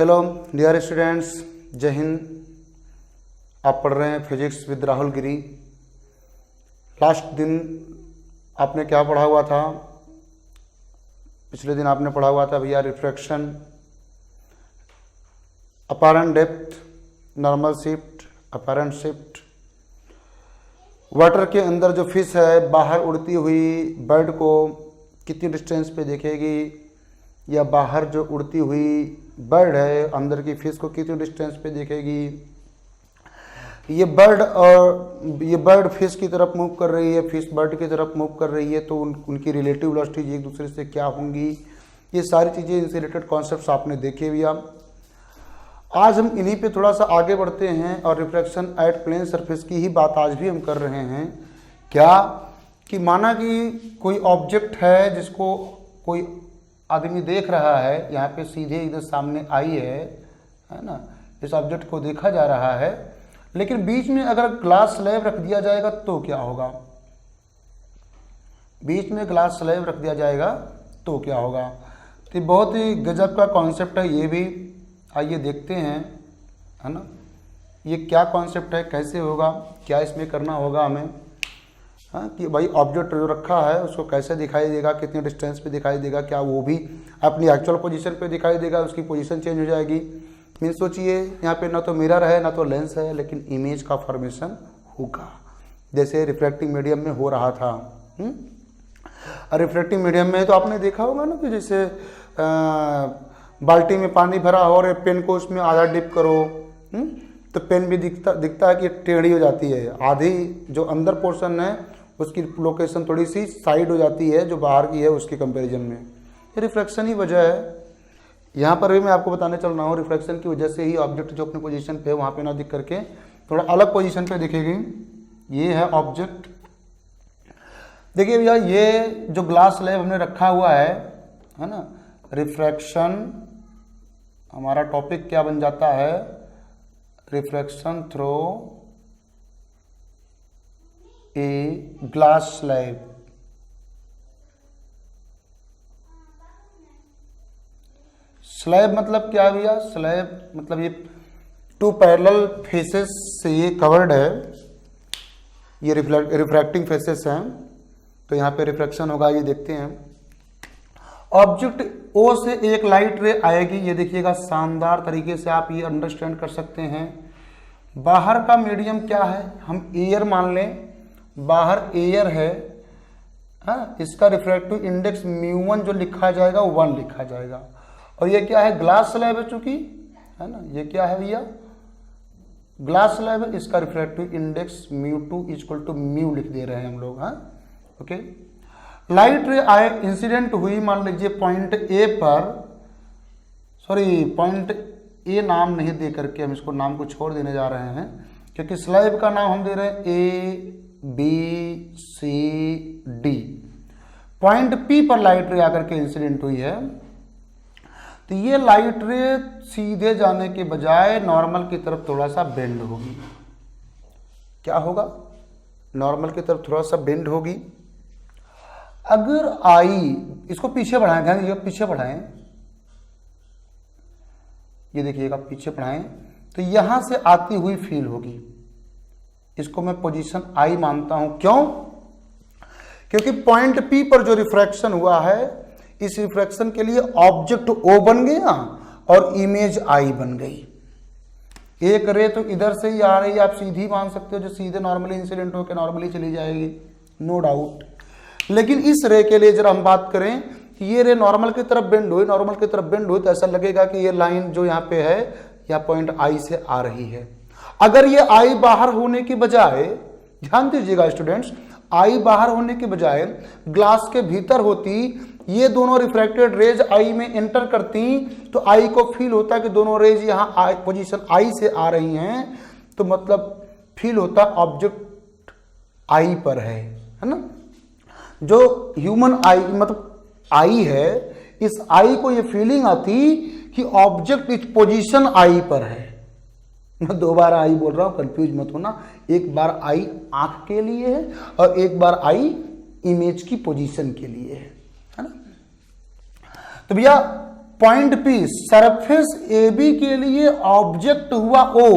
Hello dear students, जय हिंद। आप पढ़ रहे हैं physics with Rahul Giri. Last दिन आपने क्या पढ़ा हुआ था? पिछले दिन आपने पढ़ा हुआ था भैया refraction, apparent depth, normal shift, apparent shift. Water के अंदर जो फिश है बाहर उड़ती हुई बर्ड को कितनी डिस्टेंस पे देखेगी, या बाहर जो उड़ती हुई बर्ड है अंदर की फिश को कितनी डिस्टेंस पे देखेगी। ये बर्ड फिश की तरफ मूव कर रही है, फिश बर्ड की तरफ मूव कर रही है, तो उनकी रिलेटिव वेलोसिटीज एक दूसरे से क्या होंगी। ये सारी चीज़ें, इनसे रिलेटेड कॉन्सेप्ट्स आपने देखे भैया। आज हम इन्हीं पे थोड़ा सा आगे बढ़ते हैं और रिफ्रैक्शन एट प्लेन सरफेस की ही बात आज भी हम कर रहे हैं। क्या कि माना कि कोई ऑब्जेक्ट है जिसको कोई आदमी देख रहा है, यहाँ पे सीधे इधर सामने आई है ना, इस ऑब्जेक्ट को देखा जा रहा है, लेकिन बीच में अगर ग्लास स्लैब रख दिया जाएगा तो क्या होगा। बीच में ग्लास स्लैब रख दिया जाएगा तो क्या होगा। तो बहुत ही गजब का कॉन्सेप्ट है ये भी। आइए देखते हैं, है ना, ये क्या कॉन्सेप्ट है, कैसे होगा, क्या इसमें करना होगा हमें। हाँ, कि भाई ऑब्जेक्ट जो रखा है उसको कैसे दिखाई देगा, कितने डिस्टेंस पे दिखाई देगा, क्या वो भी अपनी एक्चुअल पोजीशन पे दिखाई देगा, उसकी पोजीशन चेंज हो जाएगी। मीन सोचिए यहाँ पे ना तो मिरर है ना तो लेंस है, लेकिन इमेज का फॉर्मेशन होगा, जैसे रिफ्रैक्टिंग मीडियम में हो रहा था। और रिफ्रैक्टिंग मीडियम में तो आपने देखा होगा ना कि जैसे बाल्टी में पानी भरा हो और पेन को उसमें आधा डिप करो, तो पेन भी दिखता है कि टेढ़ी हो जाती है, आधी जो अंदर पोर्शन है उसकी लोकेशन थोड़ी सी साइड हो जाती है जो बाहर की है उसके कंपैरिजन में। ये रिफ्रैक्शन ही वजह है। यहाँ पर भी मैं आपको बताने चल रहा हूँ, रिफ्रैक्शन की वजह से ही ऑब्जेक्ट जो अपने पोजीशन पे है वहाँ पे ना दिख करके थोड़ा अलग पोजीशन पे दिखेगी। ये है ऑब्जेक्ट। देखिए भैया, ये जो ग्लास स्लैब हमने रखा हुआ है ना, रिफ्रैक्शन हमारा टॉपिक क्या बन जाता है, refraction through a glass slab. Slab मतलब क्या है भैया? स्लैब मतलब ये टू पैरेलल फेसेस से ये कवर्ड है, ये रिफ्रैक्टिंग फेसेस हैं, तो यहाँ पे रिफ्रैक्शन होगा। ये देखते हैं, ऑब्जेक्ट ओ से एक लाइट रे आएगी, ये देखिएगा शानदार तरीके से आप ये अंडरस्टैंड कर सकते हैं। बाहर का मीडियम क्या है, हम एयर मान लें, बाहर एयर है, हाँ, इसका रिफ्रैक्टिव इंडेक्स μ1 जो लिखा जाएगा 1 लिखा जाएगा। और ये क्या है, ग्लास स्लैब है चूंकि, है ना, ये क्या है भैया, ग्लास स्लैब है, इसका रिफ्रैक्टिव इंडेक्स μ2 इक्वल टू μ लिख दे रहे हैं हम लोग। हाँ, ओके। लाइट रे आए, इंसिडेंट हुई, मान लीजिए पॉइंट ए पर, सॉरी पॉइंट ए नाम नहीं दे करके हम इसको नाम को छोड़ देने जा रहे हैं, क्योंकि स्लैब का नाम हम दे रहे हैं A B C D. Point P पर लाइट रे आकर के इंसिडेंट हुई है, तो ये लाइट रे सीधे जाने के बजाय नॉर्मल की तरफ थोड़ा सा बेंड होगी। क्या होगा? नॉर्मल की तरफ थोड़ा सा बेंड होगी। अगर आई, इसको पीछे बढ़ाएं, ध्यान दीजिएगा, पीछे बढ़ाएं, ये देखिएगा पीछे बढ़ाएं, तो यहां से आती हुई फील होगी। इसको मैं पोजीशन आई मानता हूं। क्यों? क्योंकि पॉइंट पी पर जो रिफ्रैक्शन हुआ है, इस रिफ्रैक्शन के लिए ऑब्जेक्ट ओ बन गया और इमेज आई बन गई। एक रे तो इधर से ही आ रही है, आप सीधी मान सकते हो, जो सीधे नॉर्मली इंसिडेंट होकर नॉर्मली चली जाएगी, नो डाउट। लेकिन इस रे के लिए जरा हम बात करें कि ये रे नॉर्मल की तरफ बेंड हुई, नॉर्मल की तरफ बेंड हुई, तो ऐसा लगेगा कि ये लाइन जो यहाँ पे है या पॉइंट आई से आ रही है। अगर ये आई बाहर होने की बजाय, ध्यान दीजिएगा स्टूडेंट्स, आई बाहर होने के बजाय ग्लास के भीतर होती, ये दोनों रिफ्रैक्टेड रेज आई में एंटर करती, तो आई को फील होता कि दोनों रेज यहाँ पोजीशन आई से आ रही हैं, तो मतलब फील होता ऑब्जेक्ट आई पर है ना। जो ह्यूमन आई मतलब आई है, इस आई को ये फीलिंग आती कि ऑब्जेक्ट इस पोजीशन आई पर है। मैं 2 बार आई बोल रहा हूं, कंफ्यूज मत होना। एक बार आई आंख के लिए है और एक बार आई इमेज की पोजीशन के लिए है ना। तो भैया पॉइंट P सरफेस AB के लिए ऑब्जेक्ट हुआ O,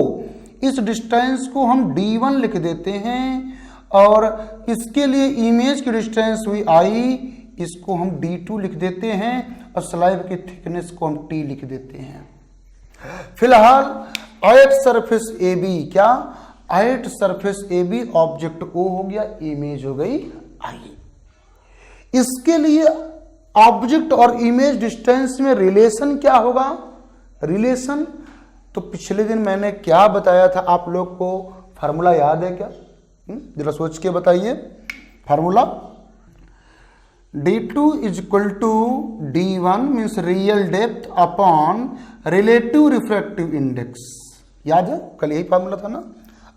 इस डिस्टेंस को हम D1 लिख देते हैं और इसके लिए इमेज की डिस्टेंस हुई I, इसको हम D2 लिख देते हैं और स्लाइब की थिकनेस को हम T लिख देते हैं। फिलहाल एट सरफेस AB, क्या at surface AB object O हो गया, इमेज हो गई I। इसके लिए ऑब्जेक्ट और इमेज डिस्टेंस में रिलेशन क्या होगा? रिलेशन तो पिछले दिन मैंने क्या बताया था आप लोग को, फार्मूला याद है क्या? जरा सोच के बताइए। Formula D2 is equal to D1 means real depth upon relative refractive index. याद है, कल यही फार्मूला था ना,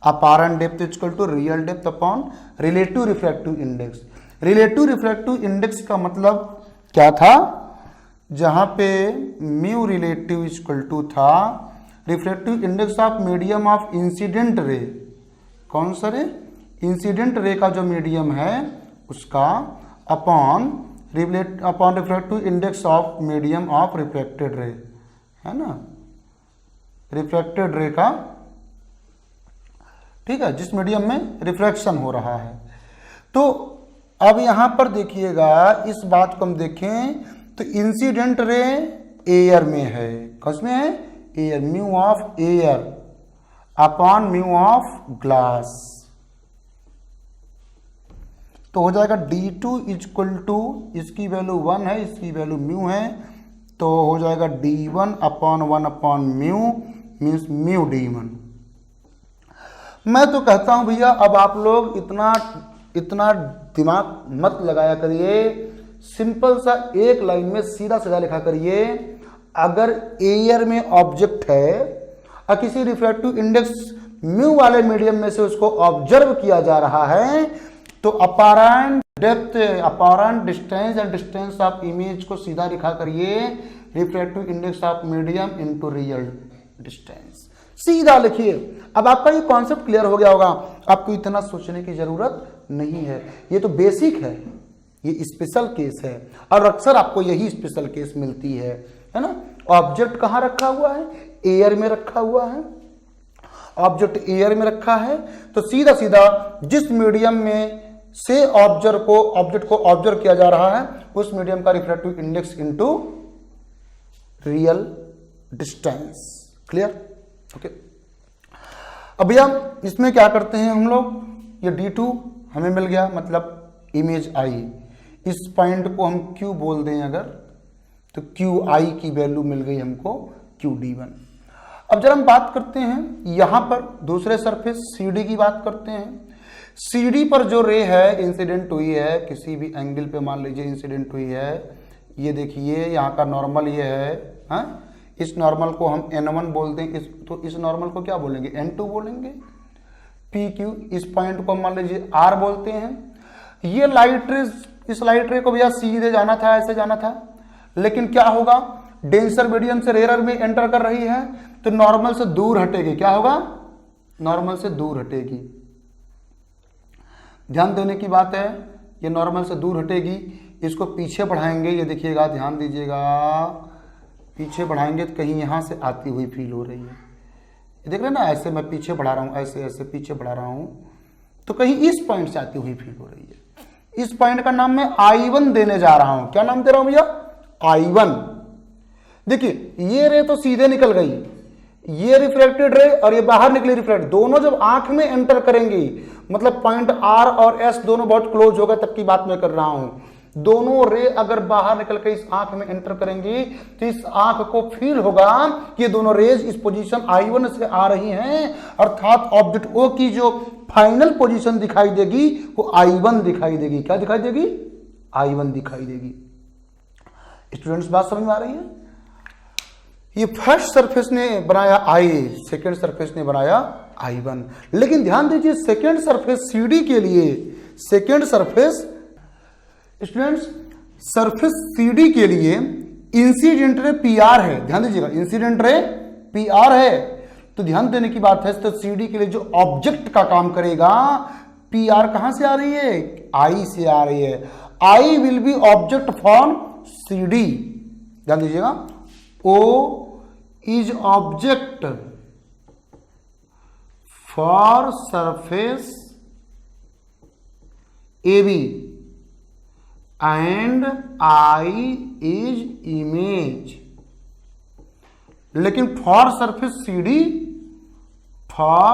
apparent depth is equal to real depth upon relative refractive index. Relative refractive index का मतलब क्या था? जहां पे mu relative is equal to था refractive index of medium of incident ray, कौन सा रे? इंसिडेंट रे का जो मीडियम है उसका, upon refractive index of medium of reflected ray, है ना, रिफ्लेक्टेड रे का, ठीक है, जिस मीडियम में रिफ्रैक्शन हो रहा है। तो अब यहां पर देखिएगा, इस बात को हम देखें तो इंसिडेंट रे एयर में है, किसमें है? Air, mu of air upon mu of glass, तो हो जाएगा D2 इज इक्वल टू, इसकी वैल्यू 1 है, इसकी वैल्यू म्यू है, तो हो जाएगा D1 upon 1 upon mu means mu D1। मैं तो कहता हूं भैया अब आप लोग इतना दिमाग मत लगाया करिए, सिंपल सा एक लाइन में सीधा सीधा लिखा करिए। अगर एयर में ऑब्जेक्ट है और किसी रिफ्रैक्टिव इंडेक्स म्यू वाले मीडियम में से उसको ऑब्जर्व किया जा रहा है, तो apparent depth, apparent distance and distance of image को सीधा लिखा करिए refractive index of medium into real distance, सीधा लिखिए। अब आपका ये कॉन्सेप्ट क्लियर हो गया होगा, आपको इतना सोचने की जरूरत नहीं है, ये तो बेसिक है, ये स्पेशल केस है और अक्सर आपको यही स्पेशल केस मिलती है ना। ऑब्जेक्ट कहां रखा हुआ है? एयर में रखा हुआ है। ऑब्जेक्ट एयर में रखा है तो सीधा सीधा जिस मीडियम में से ऑब्जेक्ट को ऑब्जर्व किया जा रहा है उस मीडियम का refractive index into real distance. Clear? Okay. अब भैया इसमें क्या करते हैं हम लोग, ये D2 हमें मिल गया, मतलब इमेज आई, इस पॉइंट को हम Q बोल दें अगर, तो QI की वैल्यू मिल गई हमको QD1। अब जब हम बात करते हैं यहां पर दूसरे सरफेस CD की बात करते हैं। CD पर जो रे है इंसिडेंट हुई है, किसी भी एंगल पे मान लीजिए इंसिडेंट हुई है, ये देखिए यहाँ का नॉर्मल ये है, हाँ? इस नॉर्मल को हम N1 बोल दें, तो इस नॉर्मल को क्या बोलेंगे? N2 बोलेंगे। PQ, इस पॉइंट को मान लीजिए R बोलते हैं। ये लाइट रे, इस लाइट रे को भैया सीधे जाना था, ऐसे जाना था, लेकिन क्या होगा, डेंसर मीडियम से रेयर में एंटर कर रही है तो नॉर्मल से दूर हटेगी। क्या होगा? नॉर्मल से दूर हटेगी। ध्यान देने की बात है, ये नॉर्मल से दूर हटेगी, इसको पीछे बढ़ाएंगे, ये देखिएगा, ध्यान दीजिएगा, पीछे बढ़ाएंगे तो कहीं यहां से आती हुई फील हो रही है, ये देख रहे हैं ना, ऐसे मैं पीछे बढ़ा रहा हूं, ऐसे ऐसे पीछे बढ़ा रहा हूं तो कहीं इस पॉइंट से आती हुई फील हो रही है। इस पॉइंट का नाम मैं I1 देने जा रहा हूं। क्या नाम दे रहा हूं भैया? I1। देखिए ये रे तो सीधे निकल गई, ये रिफ्लेक्टेड रे और ये बाहर निकली रिफ्लेक्ट, दोनों जब आंख में एंटर करेंगी, मतलब पॉइंट R और S दोनों बहुत क्लोज होगा, तब की बात मैं कर रहा हूं। दोनों रे अगर बाहर निकल के इस आंख में एंटर करेंगी तो इस आंख को फील होगा कि ये दोनों रेज इस पोजीशन I1 से आ रही हैं, अर्थात ऑब्जेक्ट O की जो फाइनल पोजीशन दिखाई देगी वो I1 दिखाई देगी। क्या दिखाई देगी? I1 दिखाई देगी। स्टूडेंट्स बात समझ में आ रही है? ये फर्स्ट सरफेस ने बनाया I, सेकेंड सरफेस ने बनाया I1। लेकिन ध्यान दीजिए सेकेंड सरफेस CD के लिए, second surface students surface CD के लिए इंसिडेंट रे PR है। ध्यान दीजिएगा, इंसिडेंट रे PR है, तो ध्यान देने की बात है, तो CD के लिए जो ऑब्जेक्ट का काम करेगा, PR कहां से आ रही है? I से आ रही है। I will be object from CD। ध्यान दीजिएगा, O is object for surface AB and I is image, लेकिन for surface CD for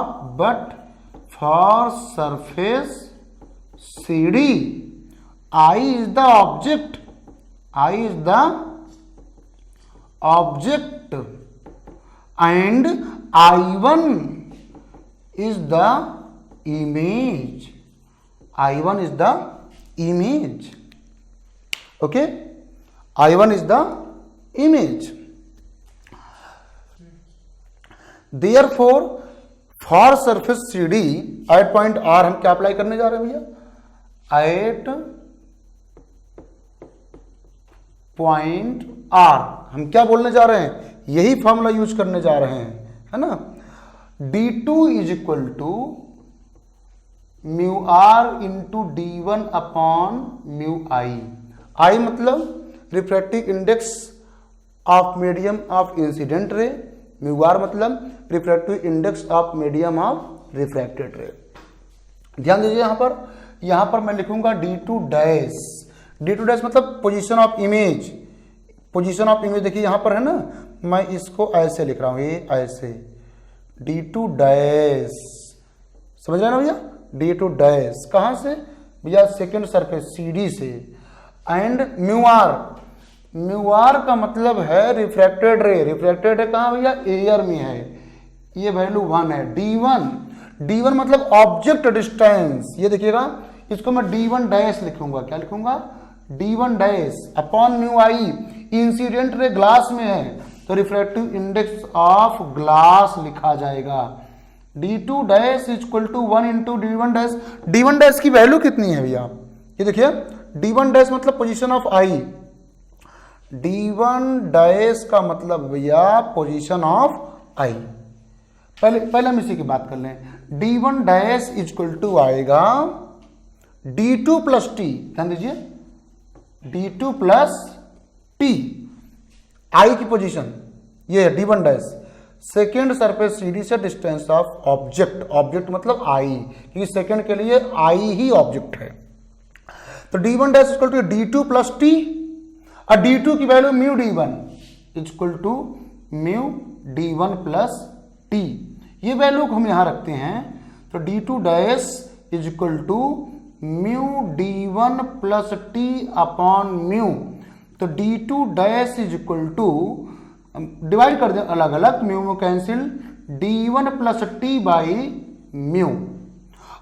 surface CD I is the object, and I1 is the image, okay, I1 is the image. Therefore for surface CD at point R हम क्या apply करने जा रहे हैं भैया, at point R हम क्या बोलने जा रहे हैं, यही फॉर्मूला यूज करने जा रहे हैं, है ना। D2 is equal to mu r into D1 upon mu i. I मतलब refractive index of medium of incident ray, mu r मतलब refractive index of medium of refracted ray. ध्यान दीजिए यहां पर मैं लिखूंगा D2 डैश, D2 डैश मतलब position of image, देखिए यहां पर है ना, मैं इसको ऐसे लिख रहा हूं, ये ऐसे D2 डैश, समझ रहे हैं ना भैया, D2 डैश कहां से भैया, सेकेंड सरफेस CD से, एंड म्यू आर का मतलब है रिफ्रैक्टेड रे कहां भैया, एयर में है, ये वैल्यू 1 है। D1 मतलब ऑब्जेक्ट डिस्टेंस, ये देखिएगा इसको मैं D1 डैश लिखूंगा, क्या लिखूंगा, D1 dash upon mu i, incident रे ग्लास में है तो रिफ्रैक्टिव इंडेक्स ऑफ ग्लास लिखा जाएगा। D2 dash is equal to 1 into D1 dash. D1 dash की वैल्यू कितनी है भैया, ये देखिए D1 डैश मतलब position of I, D1 dash का मतलब भैया पोजीशन ऑफ आई। पहले हम इसी की बात कर लें, D1 dash is equal to आएगा D2 प्लस टी, ध्यान दीजिए D2 प्लस टी, आई की पोजीशन ये है D1 dash, second surface CD से डिस्टेंस ऑफ ऑब्जेक्ट मतलब आई, क्योंकि सेकेंड के लिए आई ही ऑब्जेक्ट है। तो D1 dash equal to D2 plus t, और D2 की value mu D1 equal to mu D1 plus t, ये वैल्यू को हम यहां रखते हैं, तो D2 dash is equal to mu D1 plus t upon mu, तो D2 dash is equal to, divide कर दें अलग अलग, म्यू में cancel, D1 plus t by mu,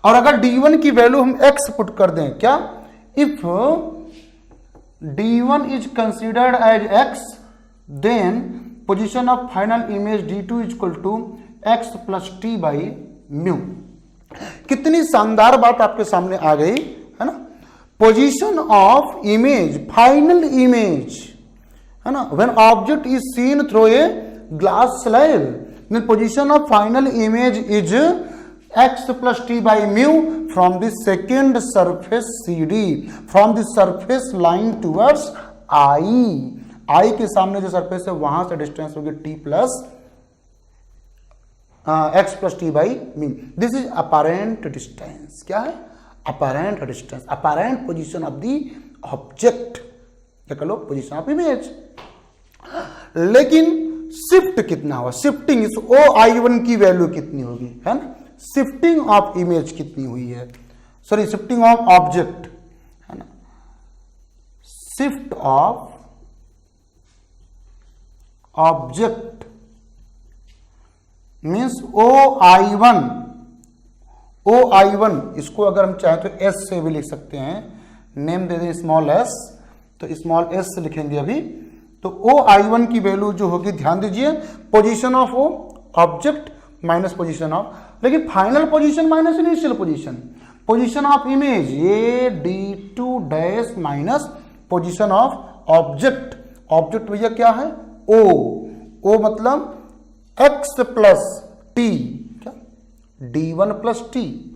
और अगर D1 की वैल्यू हम x पुट कर दें, क्या, if D1 is considered as x, then position of final image D2 is equal to x plus t by mu। कितनी शानदार बात आपके सामने आ गई है ना। Position of image, final image है ना, when object is seen through a glass slab, then position of final image is x plus t by mu from the second surface CD, from the surface line towards I के सामने जो surface है वहां से distance होगी t plus x plus t by mu। This is apparent distance, क्या है, apparent distance, apparent position of the object, क्या कह लो, पोजीशन ऑफ इमेज। लेकिन शिफ्ट कितना हुआ, शिफ्टिंग इस OI1 की वैल्यू कितनी होगी, है ना, शिफ्टिंग ऑफ इमेज कितनी हुई है, सॉरी शिफ्टिंग ऑफ ऑब्जेक्ट, है ना, shift of object means OI1, इसको अगर हम चाहें तो S से भी लिख सकते हैं, नेम दे दें स्मॉल s, तो स्मॉल s से लिखेंगे अभी, तो OI1 की वैल्यू जो होगी, ध्यान दीजिए position of object minus position of, लेकिन final position minus initial position of image, ये D2 dash minus position of object भैया क्या है, O मतलब x प्लस टी, क्या, D1 plus T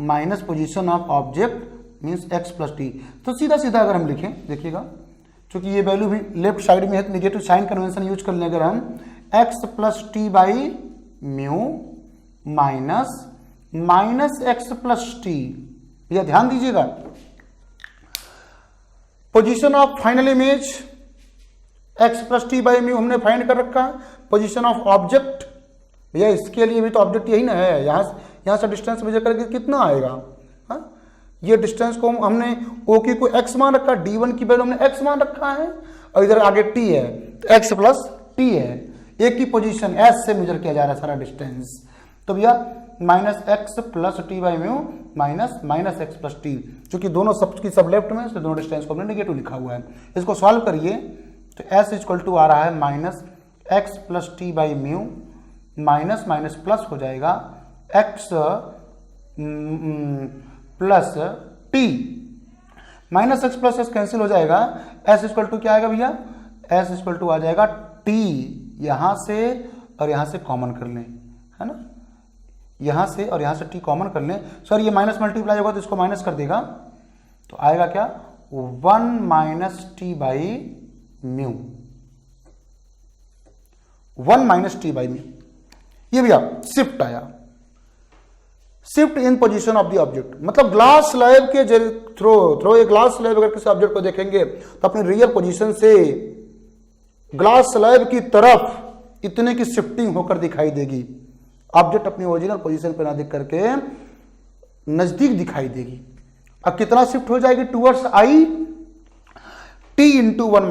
minus position of object means x plus T. तो सीधा सीधा अगर हम लिखें, देखिएगा चूंकि ये वैल्यू भी लेफ्ट साइड में है तो निगेटिव साइन कन्वेंशन यूज कर लें अगर हम x plus t by mu minus x plus T. भैया ध्यान दीजिएगा, position of final image x plus t by mu हमने फाइंड कर रखा है। पोजीशन ऑफ ऑब्जेक्ट, भैया इसके लिए भी तो ऑब्जेक्ट यही ना है, यहां से डिस्टेंस मेजर करके कितना आएगा, हाँ? ये डिस्टेंस को हमने ओके को x मान रखा, d1 की वैल्यू हमने x मान रखा है और इधर आगे t है तो x प्लस t है। एक ही पोजीशन s से मेजर किया जा रहा है सारा डिस्टेंस, तो भैया minus x plus t by mu minus x plus T, चूंकि दोनों सब की सब लेफ्ट में तो दोनों डिस्टेंस को हमने नेगेटिव लिखा हुआ है। इसको सॉल्व करिए तो s इक्वल टू आ रहा है minus x plus t by mu minus minus plus हो जाएगा x plus T, minus x plus x cancel हो जाएगा, s इक्वल टू क्या आएगा भैया, s इक्वल टू आ जाएगा t, यहां से और यहां से कॉमन कर लें, है ना, यहां से और यहां से t कॉमन कर लें। सर ये माइनस मल्टीप्लाई होगा तो इसको माइनस कर देगा तो आएगा क्या 1 minus T by mu, 1 minus T by mu. ये भैया शिफ्ट आया, shift in position of the object, मतलब ग्लास स्लैब के थ्रो ए ग्लास स्लैब अगर किसी ऑब्जेक्ट को देखेंगे तो अपनी रियल पोजीशन से ग्लास स्लैब की तरफ इतने की शिफ्टिंग होकर दिखाई देगी। ऑब्जेक्ट अपनी ओरिजिनल पोजीशन पर ना दिख करके नजदीक दिखाई देगी। अब कितना शिफ्ट हो जाएगी towards I, T into one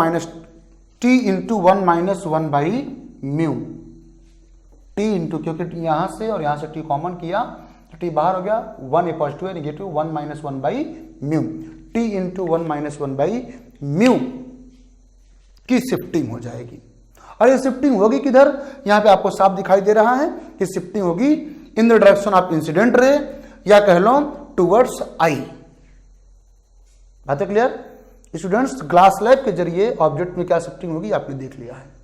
minus one by mu, T into, क्योंकि यहां से और यहां से टी कॉमन किया तो टी बाहर हो गया, 1 ए पॉजिटिव है negative 1 minus one by mu, T into 1 minus one by mu की शिफ्टिंग हो जाएगी। और ये शिफ्टिंग होगी किधर, यहां पे आपको साफ दिखाई दे रहा है कि शिफ्टिंग होगी इन द डायरेक्शन ऑफ इंसिडेंट रे, या कह लो टुवर्ड्स आई। बात है क्लियर स्टूडेंट्स? ग्लास स्लैब के जरिए ऑब्जेक्ट में क्या शिफ्टिंग होगी आपने देख लिया है।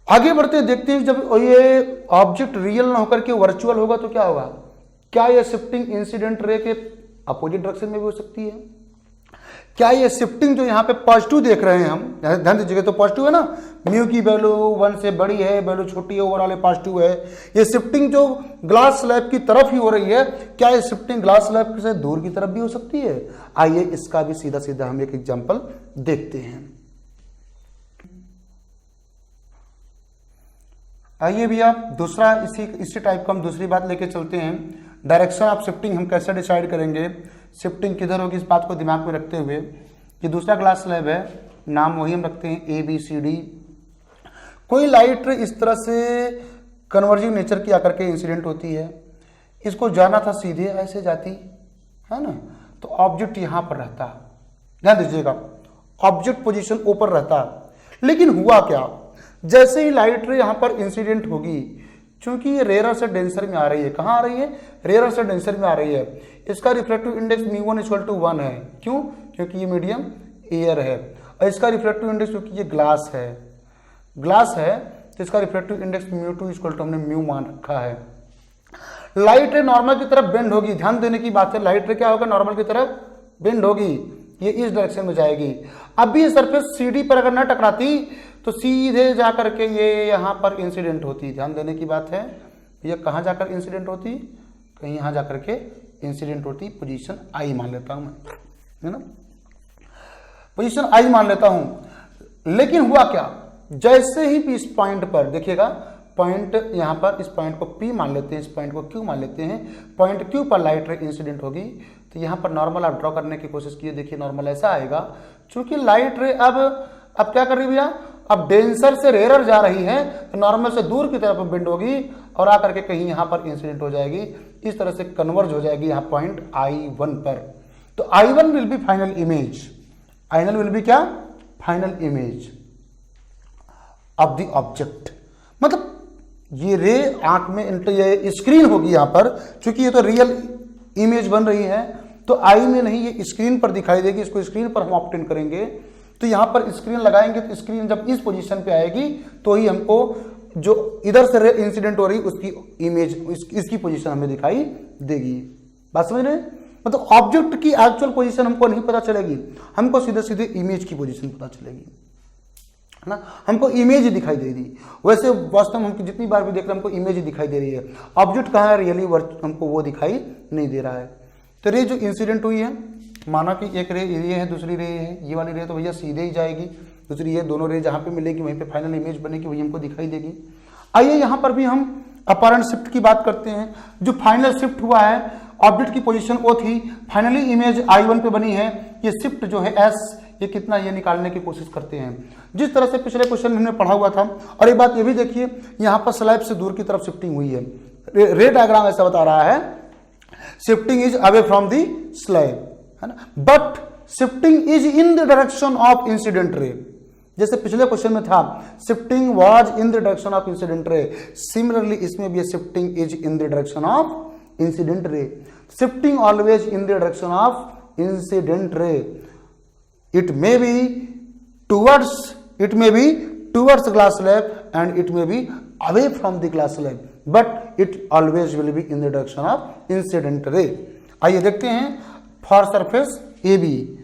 आगे बढ़ते हैं, देखते हैं जब ये ऑब्जेक्ट रियल ना होकर के वर्चुअल होगा तो क्या होगा, क्या ये शिफ्टिंग इंसिडेंट रे के अपोजिट डायरेक्शन में भी हो सकती है? क्या ये शिफ्टिंग जो यहाँ पे पॉजिटिव देख रहे हैं हम, ध्यान दीजिएगा तो पॉजिटिव है ना, म्यू की वैल्यू 1 से बड़ी है, वैल्यू छोटी है, ओवरऑल पॉजिटिव है। ये शिफ्टिंग जो ग्लास स्लैब की तरफ ही हो रही है, क्या ये शिफ्टिंग ग्लास स्लैब से दूर की तरफ भी हो सकती है? आइए इसका भी सीधा सीधा हम एक एग्जाम्पल देखते हैं। आइए भैया दूसरा इसी टाइप का हम दूसरी बात लेके चलते हैं। डायरेक्शन ऑफ शिफ्टिंग हम कैसे डिसाइड करेंगे, शिफ्टिंग किधर होगी, इस बात को दिमाग में रखते हुए ये दूसरा ग्लास स्लैब है, नाम वही हम रखते हैं ABCD। कोई लाइट इस तरह से कन्वर्जिंग नेचर की आकर के इंसिडेंट होती है, इसको जाना था सीधे ऐसे जाती है ना, तो ऑब्जेक्ट यहां पर रहता, ध्यान दीजिएगा ऑब्जेक्ट पोजीशन ऊपर रहता। लेकिन हुआ क्या, जैसे ही लाइट रे यहां पर इंसिडेंट होगी, चूंकि ये रेयर से डेंसर में आ रही है, कहां आ रही है, रेयर से डेंसर में आ रही है, इसका रिफ्लेक्टिव इंडेक्स μ1 = 1 है। क्यों? क्योंकि ये मीडियम एयर है, और इसका रिफ्लेक्टिव इंडेक्स क्योंकि ये ग्लास है तो इसका रिफ्लेक्टिव इंडेक्स μ2 = हमने म्यू मान रखा है। लाइट रे नॉर्मल की तरफ बेंड होगी, ध्यान देने की बात है, लाइट रे क्या होगा, नॉर्मल की तरफ बेंड होगी, ये इस डायरेक्शन में जाएगी। अब भी सरफेस CD पर अगर ना टकराती तो सीधे जाकर के ये यहां पर इंसिडेंट होती, ध्यान देने की बात है। ये कहां जाकर इंसिडेंट होती, कहीं यहां जाकर के इंसिडेंट होती, पोजीशन I मान लेता हूं मैं, है ना, पोजीशन I मान लेता हूं। लेकिन हुआ क्या, जैसे ही इस पॉइंट पर देखिएगा, पॉइंट यहां पर, इस पॉइंट को P मान लेते हैं, इस पॉइंट को Q मान लेते हैं, पॉइंट Q पर लाइट रे इंसिडेंट होगी तो यहां पर नॉर्मल आप ड्रॉ करने की कोशिश कीजिए, देखिए नॉर्मल ऐसा आएगा। चूंकि लाइट रे अब क्या कर रही है भैया, अब डेंसर से रेयर जा रही है तो नॉर्मल से दूर की तरफ बेंड होगी और आकर के कहीं यहां पर इंसिडेंट हो जाएगी, इस तरह से कन्वर्ज हो जाएगी यहां पॉइंट I1 पर। तो I1 will be final image, I1 will be क्या, final image of the object. मतलब ये रे आंख में ये स्क्रीन होगी यहां पर, चूंकि ये तो रियल इमेज बन रही है तो आई में नहीं, ये स्क्रीन पर दिखाई देगी। इसको स्क्रीन पर हम ऑब्टेन करेंगे तो यहां पर स्क्रीन लगाएंगे तो स्क्रीन जब इस पोजीशन पे आएगी तो ही हमको जो इधर से इंसिडेंट हो रही उसकी इमेज, इसकी पोजीशन हमें दिखाई देगी। बात समझ रहे हैं? मतलब ऑब्जेक्ट की एक्चुअल पोजीशन हमको नहीं पता चलेगी, हमको सीधे सीधे इमेज की पोजीशन पता चलेगी, है ना, हमको इमेज दिखाई दे रही। वैसे वास्तव में हम जितनी बार भी देख रहे हैं हमको इमेज दिखाई दे रही है, ऑब्जेक्ट कहाँ है रियली हमको वो दिखाई नहीं दे रहा है। तो रे जो इंसिडेंट हुई है, माना कि एक रे ये है, दूसरी रे है, ये वाली रे तो भैया सीधे ही जाएगी, दूसरी ये, दोनों रे जहाँ पे मिलेगी वहीं पे फाइनल इमेज बनेगी, वही हमको दिखाई देगी। आइए यहाँ पर भी हम अपैरेंट शिफ्ट की बात करते हैं। जो फाइनल शिफ्ट हुआ है, ऑब्जेक्ट की पोजीशन ओ थी, फाइनली इमेज I1 पे बनी है, ये शिफ्ट जो है S, ये कितना ये निकालने की कोशिश करते हैं, जिस तरह से पिछले क्वेश्चन में हमने पढ़ा हुआ था। और एक बात ये भी देखिए, यहाँ पर स्लैब से दूर की तरफ शिफ्टिंग हुई है, रे डायग्राम ऐसा बता रहा है, shifting is away from the slab, है ना, but shifting is in the direction of incident रे। जैसे पिछले क्वेश्चन में था shifting was in the direction of incident रे, सिमिलरली इसमें भी shifting is in the direction of incident रे। Shifting always in the direction of incident रे, it may be towards glass slab and it may be away from the glass slab, but it always will be in the direction of incident ray। आइए देखते हैं for surface AB,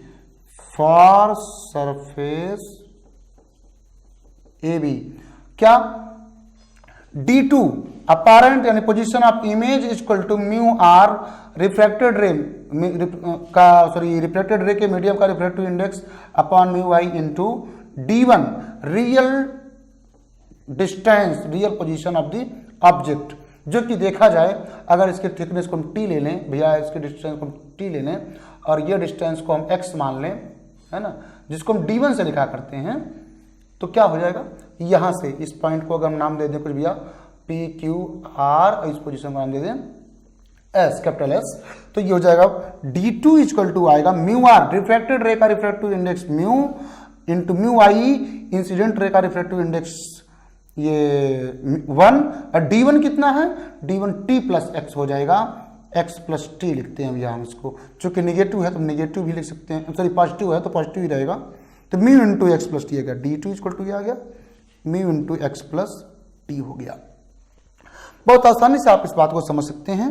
for surface AB क्या, D2 apparent यानी position of image is equal to mu are refracted ray का, sorry reflected ray के medium का refractive index upon mu I into D1 real distance, real position of the object, जो कि देखा जाए अगर इसके थिकनेस को हम टी ले लें भैया, इसके डिस्टेंस को हम टी ले लें और ये डिस्टेंस को हम x मान लें, है ना, जिसको हम D1 से लिखा करते हैं, तो क्या हो जाएगा, यहां से इस पॉइंट को अगर हम नाम दे दें कुछ भैया PQR, इस पोजीशन को नाम दे दें S, कैपिटल S, तो ये हो जाएगा D2 इक्वल टू आएगा म्यू आर रिफ्रैक्टेड रे का refractive index mu into mu i incident ray का रिफ्रैक्टिव इंडेक्स ये 1, और D1 कितना है, D1 T प्लस एक्स हो जाएगा, x प्लस टी लिखते हैं यहाँ इसको, चूंकि निगेटिव है तो निगेटिव भी लिख सकते हैं, सॉरी पॉजिटिव है तो पॉजिटिव ही रहेगा, तो mu into x plus t आ गया, D2 इक्वल टू आ गया mu into x plus t हो गया। बहुत आसानी से आप इस बात को समझ सकते हैं,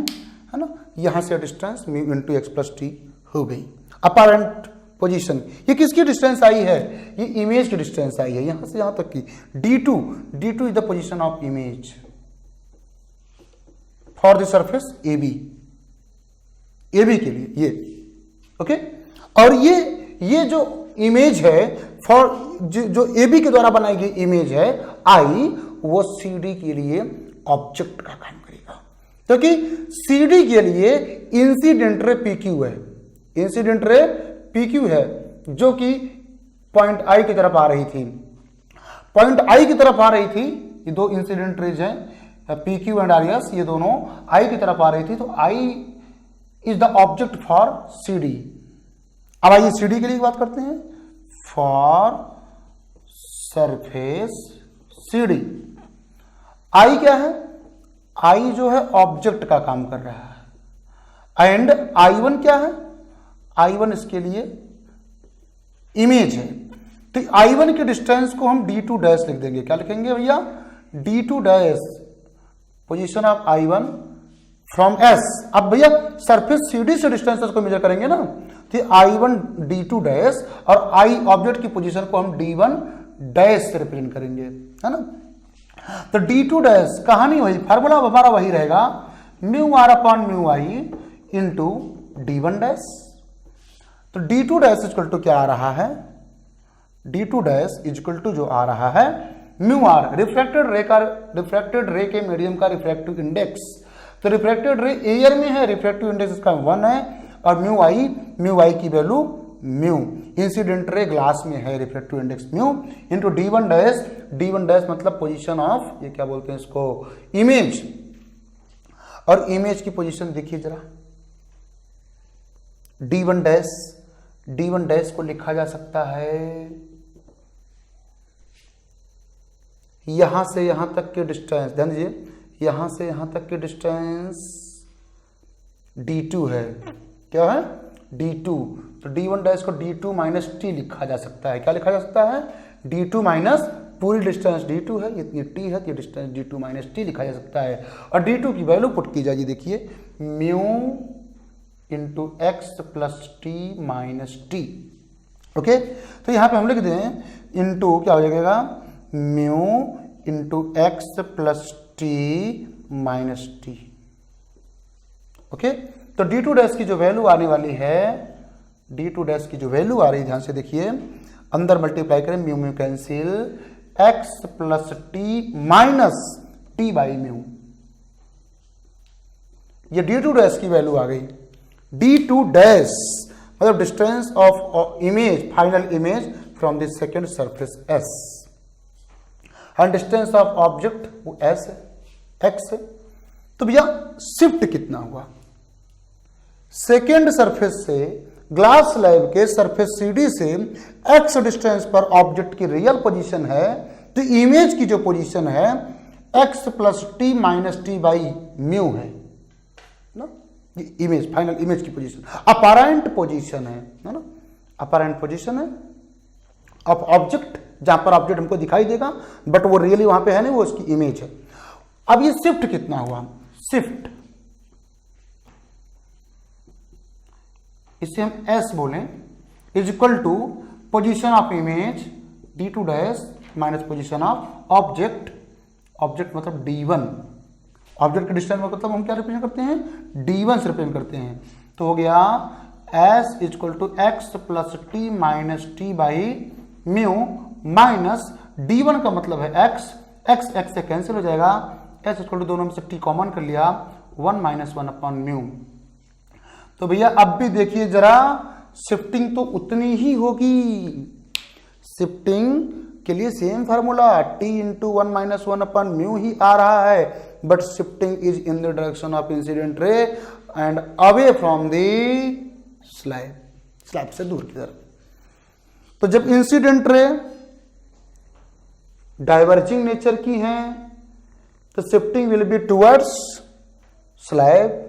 है ना, यहां से distance mu into x plus t हो गई। अपैरेंट पोजीशन, ये किसकी डिस्टेंस आई है, ये इमेज की डिस्टेंस आई है, यहां से यहां तक की D2 is the position of image for the surface AB के लिए ये, ओके। और ये जो इमेज है फॉर जो AB के द्वारा बनाई गई इमेज है I, वो CD के लिए ऑब्जेक्ट का काम करेगा, क्योंकि CD के लिए इंसिडेंट रे PQ है, इंसिडेंट रे PQ है, जो कि पॉइंट I की तरफ आ रही थी, पॉइंट I की तरफ आ रही थी, ये दो इंसिडेंट रेज हैं PQ एंड RS, ये दोनों I की तरफ आ रही थी, तो I is the object for CD। अब आइए CD के लिए बात करते हैं, फॉर सरफेस CD I क्या है, I जो है ऑब्जेक्ट का काम कर रहा है, एंड I1 क्या है, I1 इसके लिए इमेज है, तो I1 के डिस्टेंस को हम D2 डैश लिख देंगे, क्या लिखेंगे भैया, D2 dash position of I1 from S। अब भैया सरफेस CD से डिस्टेंस को मेजर करेंगे ना, तो I1 D2 डैश और I ऑब्जेक्ट की पोजीशन को हम D1 डैश से रिप्रेजेंट करेंगे, है ना। तो D2 डैश कहानी वही, फार्मूला हमारा वही रहेगा, mu are upon mu I into D1 dash. तो D2 डैश इक्वल टू क्या आ रहा है, D2 डैश इक्वल टू जो आ रहा है म्यू आर रिफ्रैक्टेड रे के मीडियम का रिफ्रैक्टिव इंडेक्स, तो रिफ्रैक्टेड रे एयर में है, रिफ्रैक्टिव इंडेक्स इसका 1 है, और म्यू आई की value mu, incident ray glass में है, refractive index mu into D1 dash मतलब पोजीशन ऑफ, ये क्या बोलते हैं इसको, इमेज, और इमेज की पोजीशन देखिए जरा, D1 डैश को लिखा जा सकता है यहां से यहां तक के डिस्टेंस, ध्यान दीजिए, यहां से यहां तक के डिस्टेंस D2 है, क्या है D2, तो D1 डैश को D2 माइनस टी लिखा जा सकता है, क्या लिखा जा सकता है, D2 माइनस पूरी डिस्टेंस D2 है, ये T है, ये डिस्टेंस D2 माइनस टी लिखा जा सकता है, और D2 की वैल्यू पुट की जाएगी, देखिए mu into x plus T minus T. Okay, तो यहां पे हम लिख दें इंटू क्या हो जाएगा, mu into x plus T minus T. Okay, तो डी टू डैश की जो वैल्यू आने वाली है, डी टू डैश की जो वैल्यू आ रही है, ध्यान से देखिए, अंदर मल्टीप्लाई करें, mu mu cancel, x plus T minus T by mu, ये डी टू डैश की वैल्यू आ गई। डी टू डैश मतलब distance of image, final image from the second surface S, and distance of object वो S है, x है। तो भैया shift कितना हुआ, सेकेंड सरफेस से ग्लास स्लैब के सरफेस सीडी से एक्स डिस्टेंस पर ऑब्जेक्ट की रियल पोजीशन है, तो इमेज की जो पोजीशन है x plus T minus T by mu है ना, ये इमेज, फाइनल इमेज की पोजीशन, अपरेंट पोजीशन है ना, अपरेंट पोजीशन है ऑफ ऑब्जेक्ट, जहां पर ऑब्जेक्ट हमको दिखाई देगा बट वो रियली वहां पे है नहीं, वो उसकी इमेज है। अब ये शिफ्ट कितना हुआ, शिफ्ट इसे हम एस बोलें, is equal to position of image D two dash minus position of object, object मतलब D1, ऑब्जेक्ट के डिस्टेंस मतलब हम क्या रिप्रेजेंट करते हैं, D1 से रिप्रेजेंट करते हैं। तो हो गया S is equal to x plus T minus T by mu minus D1 का मतलब है एक्स, एक्स एक्स से कैंसिल हो जाएगा, एस इज इक्वल टू दोनों में से टी कॉमन कर लिया, 1 माइनस 1 अपॉन म्यू। तो भैया अब भी देखिए जरा, शिफ्टिंग तो उतनी ही होगी, शिफ्टिंग के लिए same formula t into 1 minus 1 upon mu ही आ रहा है, but shifting is in the direction of incident ray and away from the slab, slab से दूर की तरफ। तो जब इंसिडेंट रे डाइवर्जिंग नेचर की हैं तो shifting will be towards slab,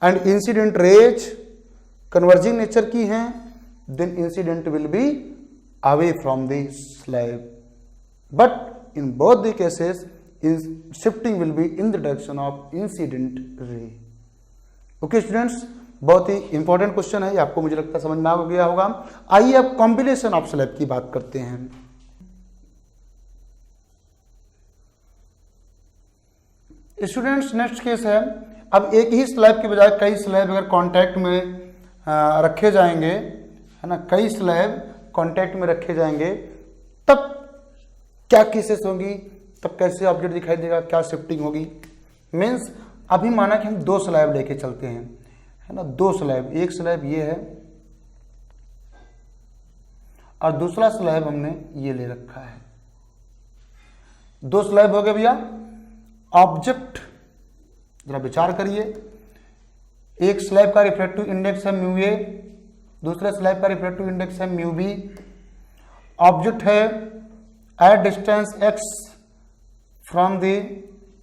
and incident rays converging nature की हैं, then incident will be away from the slab, but in both the cases shifting will be in the direction of incident ray. Okay students, बहुत ही important question है, ये आपको मुझे लगता है समझ में आ गया होगा। आइए अब कॉम्बिनेशन ऑफ स्लैब की बात करते हैं। स्टूडेंट्स नेक्स्ट केस है, अब एक ही स्लैब के बजाय कई स्लैब अगर कांटेक्ट में रखे जाएंगे, है ना, कई स्लैब कांटेक्ट में रखे जाएंगे, तब क्या केसेस होंगी, तब कैसे ऑब्जेक्ट दिखाई देगा, क्या शिफ्टिंग होगी। मीन्स अभी माना कि हम दो स्लैब लेके चलते हैं, है ना, दो स्लैब, एक स्लैब ये है और दूसरा स्लैब हमने ये ले रखा है, दो स्लैब हो गए भैया। ऑब्जेक्ट जरा विचार करिए, एक स्लैब का रिफ्रैक्टिव इंडेक्स है म्यू ए, दूसरे स्लैब का रिफ्रैक्टिव इंडेक्स है म्यू बी। ऑब्जेक्ट है at distance x from the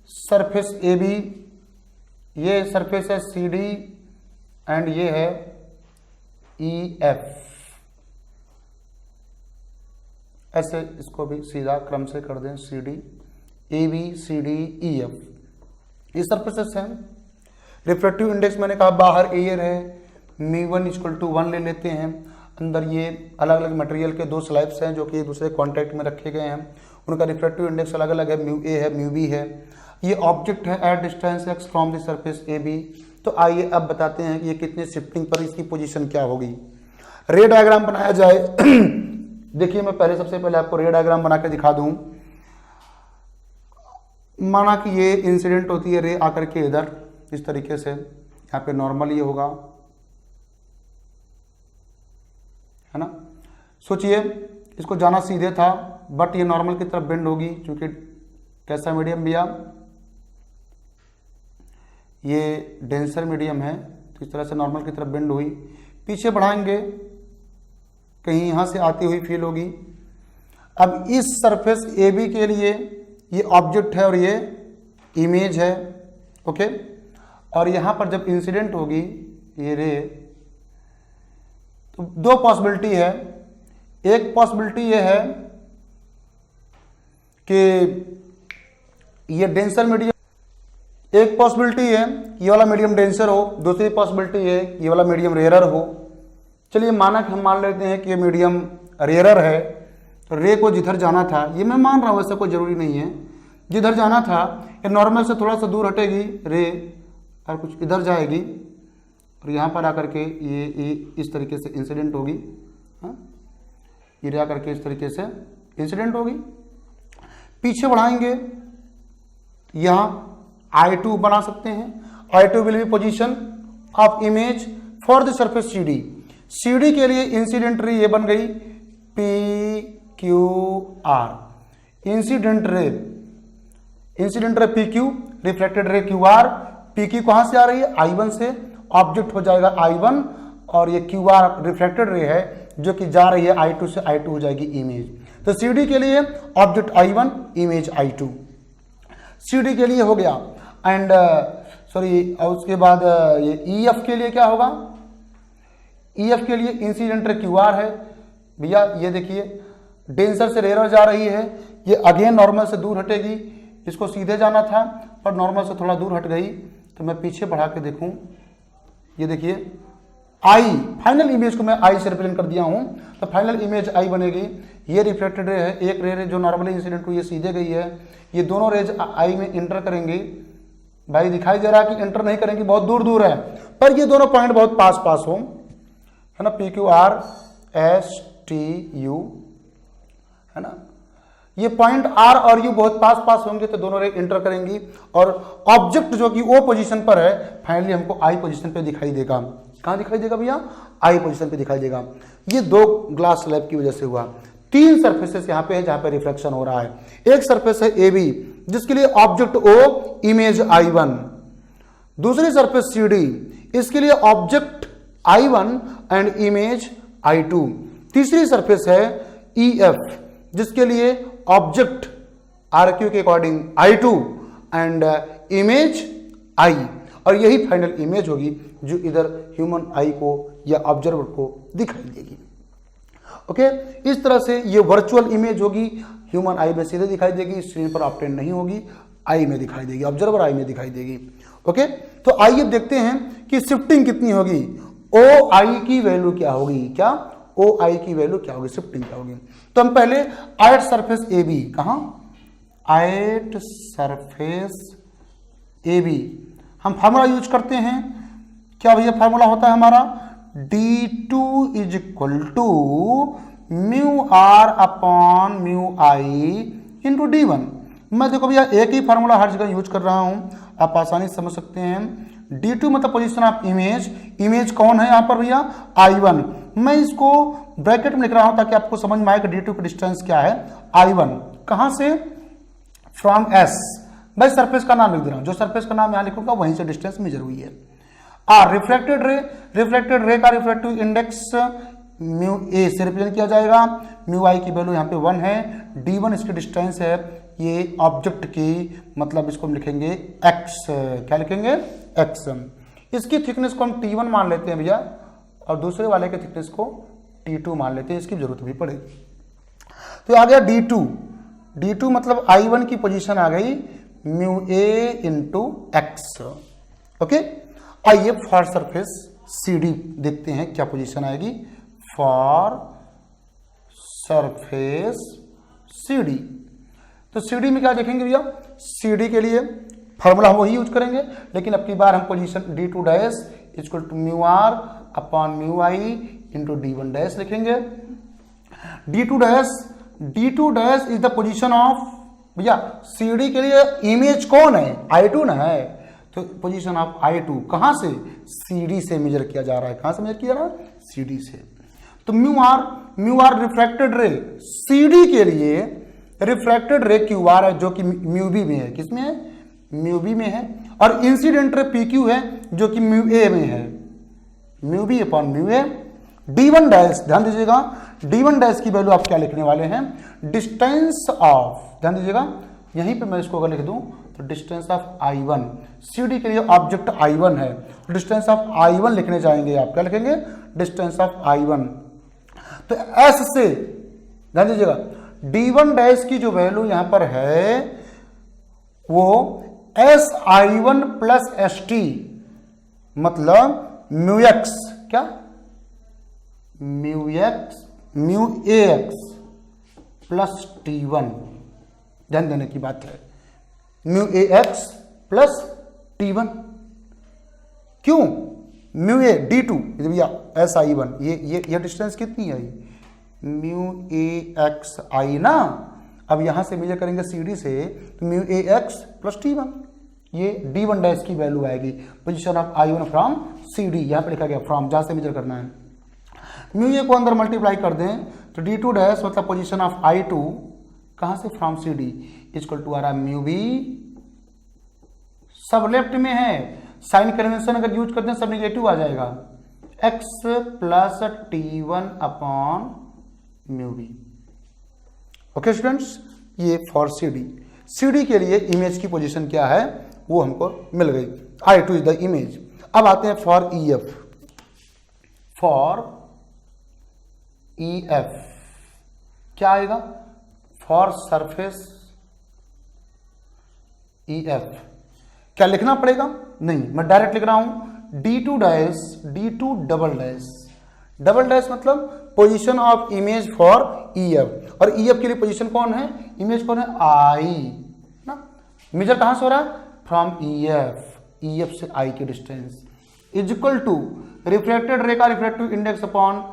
surface A B, ये सरफेस है सी डी एंड ये है ई एफ। ऐसे इसको भी सीधा क्रम से कर दें, C D A B C D E F, ये सरफेसेस हैं। रिफ्रैक्टिव इंडेक्स मैंने कहा बाहर एयर है, μ1 इक्वल टू 1 ले लेते हैं, अंदर ये अलग अलग मटेरियल के दो स्लैब्स हैं जो कि एक दूसरे कॉन्टैक्ट में रखे गए हैं, उनका रिफ्रैक्टिव इंडेक्स अलग अलग है, μ ए है μ बी है। ये ऑब्जेक्ट है at distance x from the surface A B. तो आइए अब बताते हैं कि ये कितने शिफ्टिंग पर इसकी पोजीशन क्या होगी। रे डायग्राम बनाया जाए। देखिए मैं पहले सबसे पहले आपको रे डायग्राम बना के दिखा दूं। माना कि ये इंसिडेंट होती है रे आकर के इधर इस तरीके से, यहाँ पे नॉर्मल ये होगा, है ना। सोचिए इसको जाना सीधे था बट ये नॉर्मल की तरफ बेंड होगी, क्योंकि कैसा मीडियम भैया, ये डेंसर मीडियम है, तो इस तरह से नॉर्मल की तरफ बेंड हुई। पीछे बढ़ाएंगे कहीं यहाँ से आती हुई फील होगी। अब इस सरफेस ए बी के लिए ये ऑब्जेक्ट है और ये इमेज है, ओके। और यहाँ पर जब इंसिडेंट होगी ये रे, तो दो पॉसिबिलिटी है। एक पॉसिबिलिटी ये है कि ये डेंसर मीडियम एक पॉसिबिलिटी है ये वाला मीडियम डेंसर हो, दूसरी पॉसिबिलिटी है ये वाला मीडियम रेयरर हो। चलिए माना कि हम मान लेते हैं कि ये मीडियम रेयरर है, तो रे को जिधर जाना था, ये मैं मान रहा हूँ, ऐसा कोई जरूरी नहीं है, जिधर जाना था ये नॉर्मल से थोड़ा सा दूर हटेगी रे और कुछ इधर जाएगी और यहाँ पर आकर के ये इस तरीके से इंसिडेंट होगी। हाँ, ये रे आकर के इस तरीके से इंसिडेंट होगी। पीछे बढ़ाएंगे, यहाँ I2 बना सकते हैं। I2 will be position of image for the surface CD। CD के लिए इंसिडेंट रे ये बन गई PQR। Incident ray PQ, reflected ray QR। PQ कहां से आ रही है? I1 से। ऑब्जेक्ट हो जाएगा I1 और ये QR रिफ्लेक्टेड रे है जो कि जा रही है I2 से, I2 हो जाएगी इमेज। तो CD के लिए object I1, image I2। CD के लिए हो गया। एंड सॉरी, उसके बाद ये EF के लिए क्या होगा? EF के लिए इंसिडेंट रे QR है भैया। ये देखिए डेंसर से रेयर जा रही है, ये अगेन नॉर्मल से दूर हटेगी। इसको सीधे जाना था पर नॉर्मल से थोड़ा दूर हट गई, तो मैं पीछे बढ़ा के देखूं, ये देखिए I, फाइनल इमेज को मैं I से रिप्रेजेंट कर दिया हूं, तो फाइनल इमेज I बनेगी। ये रिफ्लेक्टेड रे है, एक रे जो नॉर्मली इंसिडेंट हुई है सीधे गई है, ये दोनों रेज I में इंटर करेंगी। भाई दिखाई दे रहा है कि इंटर नहीं करेंगी, बहुत दूर दूर है, पर ये दोनों पॉइंट बहुत पास पास हो, है ना, PQR STU, है ना, ये पॉइंट R और U बहुत पास पास होंगे, तो दोनों रे इंटर करेंगी और ऑब्जेक्ट जो कि O पोजीशन पर है फाइनली हमको I पोजीशन पे दिखाई देगा। कहां दिखाई देगा भैया? I पोजीशन पे दिखाई देगा। ये दो ग्लास स्लैब की वजह से हुआ। तीन सरफेसेस यहां पे है जहां पे रिफ्लेक्शन हो रहा है। एक सरफेस है AB जिसके लिए ऑब्जेक्ट O, इमेज I1। दूसरी सरफेस CD, इसके लिए object I1 and image I2। तीसरी सरफेस है EF जिसके लिए ऑब्जेक्ट RQ के according I2 and image I, और यही फाइनल इमेज होगी जो इधर ह्यूमन आई को या ऑब्जर्वर को दिखाई देगी। ओके, इस तरह से ये वर्चुअल इमेज होगी, ह्यूमन आई में सीधे दिखाई देगी, स्क्रीन पर ऑब्टेन नहीं होगी, आई में दिखाई देगी, ऑब्जर्वर आई में दिखाई देगी। ओके, तो आइए देखते हैं कि शिफ्टिंग कितनी होगी, ओ आई की वैल्यू क्या होगी, क्या ओ आई की वैल्यू क्या होगी, शिफ्टिंग क्या होगी। तो हम पहले आयत सरफेस ए बी, कहां आयत सरफेस ए बी, हम फार्मूला यूज करते हैं, क्या भैया फार्मूला होता है हमारा D2 is equal to mu are upon mu I into D1। मैं देखो भैया एक ही फार्मूला हर जगह यूज कर रहा हूं, आप आसानी से समझ सकते हैं। D2 मतलब पोजीशन ऑफ इमेज, इमेज कौन है यहां पर भैया I1। मैं इसको ब्रैकेट में लिख रहा हूं ताकि आपको समझ में आए कि D2 का डिस्टेंस क्या है I1, कहां से, फ्रॉम S। मैं सरफेस का नाम लिख दे रहा हूं, जो सरफेस का नाम यहां लिखूंगा वहीं से डिस्टेंस मेजर हुई है। रिफ्लेक्टेड रे, रिफ्लेक्टेड रे का रिफ्लेक्टिव इंडेक्स म्यू ए से रिप्रेजेंट किया जाएगा, म्यू आई की वैल्यू यहाँ पे 1 है, D1 इसकी डिस्टेंस है, ये ऑब्जेक्ट की मतलब इसको हम लिखेंगे x, क्या लिखेंगे x। इसकी थिकनेस को हम T1 मान लेते हैं भैया और दूसरे वाले के थिकनेस को T2 मान लेते हैं, इसकी जरूरत भी पड़ेगी। तो आ गया D2, D2 मतलब I1 की पोजीशन आ गई mu A into x. Okay, आइए फॉर सरफेस CD देखते हैं क्या पोजीशन आएगी, फॉर सरफेस CD। तो CD में क्या देखेंगे भैया, CD के लिए फॉर्मूला हम वही यूज करेंगे, लेकिन अब की बार हम position D2 dash equal to mu are upon mu I into D1 dash लिखेंगे। D2 dash is the position of, भैया CD के लिए इमेज कौन है, I2 ना है, तो पोजीशन ऑफ I2 कहां से, CD से मेजर किया जा रहा है, कहां से मेजर किया जा रहा है, CD से। तो mu are refracted ray, CD के लिए रिफ्रैक्टेड रे QR है जो कि म्यू बी में है, किसमें है, म्यू बी में है, और इंसिडेंट रे PQ है जो कि म्यू ए में है, mu B upon mu A. D1 dash, ध्यान दीजिएगा D1 डैश की वैल्यू आप क्या लिखने वाले हैं, डिस्टेंस ऑफ, ध्यान दीजिएगा यहीं पे मैं इसको अगर लिख दूं तो डिस्टेंस ऑफ I1, CD के लिए ऑब्जेक्ट I1 है, डिस्टेंस ऑफ I1 लिखने जाएंगे, आप क्या लिखेंगे, डिस्टेंस ऑफ I1। तो S से ध्यान दीजिएगा D1 डैश की जो वैल्यू यहां पर है वो SI1 प्लस ST मतलब म्यू एक्स, क्या mu A x plus T1, ध्यान देने की बात है, म्यू ए एक्स प्लस T1। क्यों? म्यू ए D2 भैया SI1, ये डिस्टेंस कितनी आई, म्यू ए एक्स आई ना। अब यहां से मेजर करेंगे CD से तो mu A x plus T1, ये D1 डैश की वैल्यू आएगी, position of I1 from CD, यहां पे लिखा गया फ्रॉम, जहां से मेजर करना है। म्यू ए को अंदर मल्टीप्लाई कर दें तो D2 डैश मतलब पोजीशन ऑफ I2 कहां से, फ्रॉम CD इक्वल टू आ रहा म्यू बी, सब लेफ्ट में है, साइन कन्वेंशन अगर यूज करते हैं सब निगेटिव आ जाएगा, x plus T1 upon mu B. Okay students, ये फॉर CD के लिए इमेज की पोजीशन क्या है वो हमको मिल गई, I2 इज द इमेज। अब आते हैं फॉर EF, फॉर EF क्या आएगा, फॉर सरफेस EF क्या लिखना पड़ेगा, नहीं मैं डायरेक्ट लिख रहा हूं D2 dash D2 double dash मतलब position of image for EF, और EF के लिए पोजीशन कौन है, इमेज कौन है, I ना, मेजर कहां से हो रहा है, फ्रॉम EF से I की distance is equal to refracted ray का refractive index upon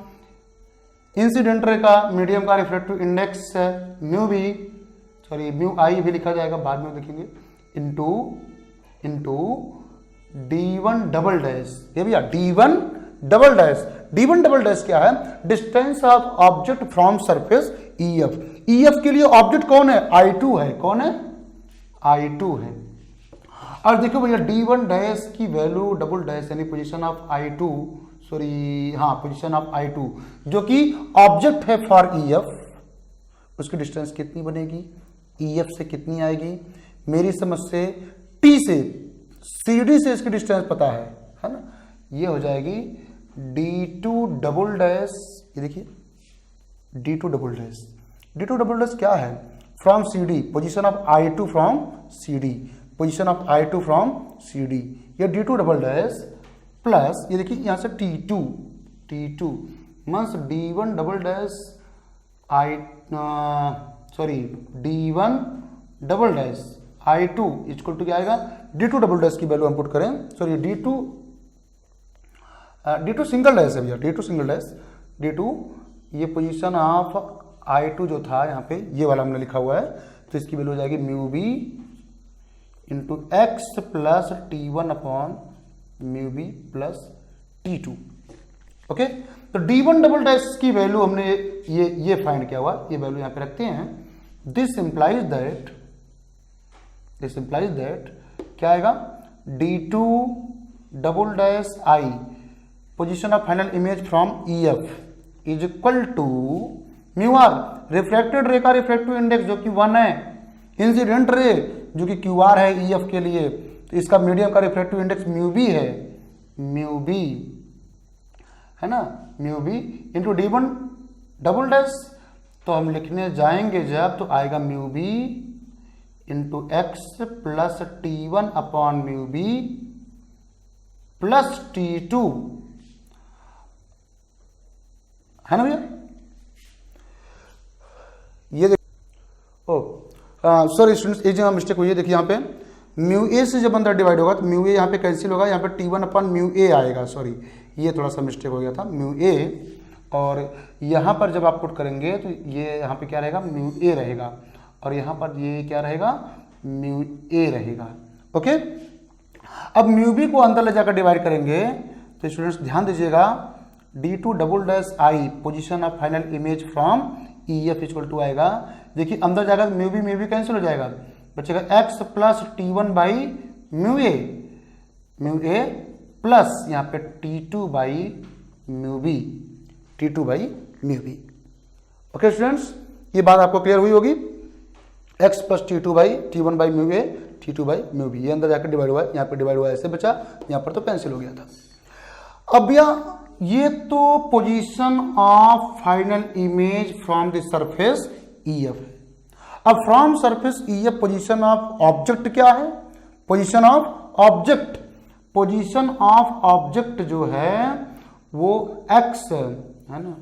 incident ray का मीडियम का refractive index mu B, sorry mu i भी लिखा जाएगा बाद में देखेंगे, इंटू D1 डबल डैश, ये भैया D1 डबल डैश क्या है, distance of object from surface EF के लिए ऑब्जेक्ट कौन है, I2 है, कौन है, I2 है। और देखो भैया D1 डैश की वैल्यू डबल डैश यानी पोजीशन ऑफ I2, सॉरी हाँ पोजीशन ऑफ I2 जो कि ऑब्जेक्ट है फॉर EF, उसकी डिस्टेंस कितनी बनेगी, EF से कितनी आएगी, मेरी समझ से T से CD से इसकी डिस्टेंस पता है ना, ये हो जाएगी D2 डबल डैश, ये देखिए D2 डबल डैश क्या है, from CD, position of I2 from CD, position of I2 from CD, ये D2 डबल डैश प्लस ये देखिए यहां से T2 means D1 double dash D1 double dash I2 equal to क्या आएगा, D2 डबल डैश की वैल्यू हम put करें, सॉरी D2 सिंगल डैश है भैया, D2 सिंगल डैश, D2 ये पोजीशन ऑफ I2 जो था यहाँ पे ये वाला हमने लिखा हुआ है, तो इसकी वैल्यू हो जाएगी mu B into x plus T1 upon mu B plus T2। Okay, तो D1 डबल डैश की वैल्यू हमने ये फाइंड किया हुआ, ये वैल्यू यहाँ पे रखते हैं। दिस इंप्लाइज दैट क्या आएगा, D2 double dash I position of final image from EF is equal to mu are refracted ray का रिफ्रैक्टिव इंडेक्स जो कि 1 है, इंसिडेंट रे जो कि QR है EF के लिए, तो इसका मीडियम का रिफ्रैक्टिव इंडेक्स म्यू बी है, म्यू बी है ना, mu B into D1 double dash, तो हम लिखने जाएंगे जब तो आएगा mu B into x plus T1 upon mu B plus T2, है ना भैया, ये सॉरी स्टूडेंट्स एक जगह मिस्टेक हुई है, देखिए यहाँ पे म्यू ए से जब अंदर डिवाइड होगा तो म्यू ए यहाँ पे कैंसिल होगा, यहाँ पे T1 अपॉन म्यू ए आएगा, सॉरी ये थोड़ा सा मिस्टेक हो गया था, म्यू ए, और यहाँ पर जब आप पुट करेंगे तो ये यहाँ पे क्या रहेगा, म्यू ए रहेगा, और यहाँ पर ये क्या रहेगा, म्यू ए रहेगा। ओके, अब म्यू बी को अंदर ले जाकर डिवाइड करेंगे तो स्टूडेंट्स ध्यान दीजिएगा, D2 double dash I position of final image from EF equal to आएगा, देखिए अंदर जाएगा म्यू बी कैंसिल हो जाएगा, बचेगा x plus T1 by mu A plus यहाँ पे T2 by mu B. Okay students, ये बात आपको क्लियर हुई होगी, x plus T2 by T1 by mu A, T2 by mu B, ये अंदर जाकर डिवाइड हुआ है, यहाँ पे डिवाइड हुआ ऐसे बचा, यहाँ पर तो कैंसिल हो गया था। अब ये तो position of final image from the surface EF है। अब from surface EF position of object क्या है, position of object, position of object जो है वो x है ना।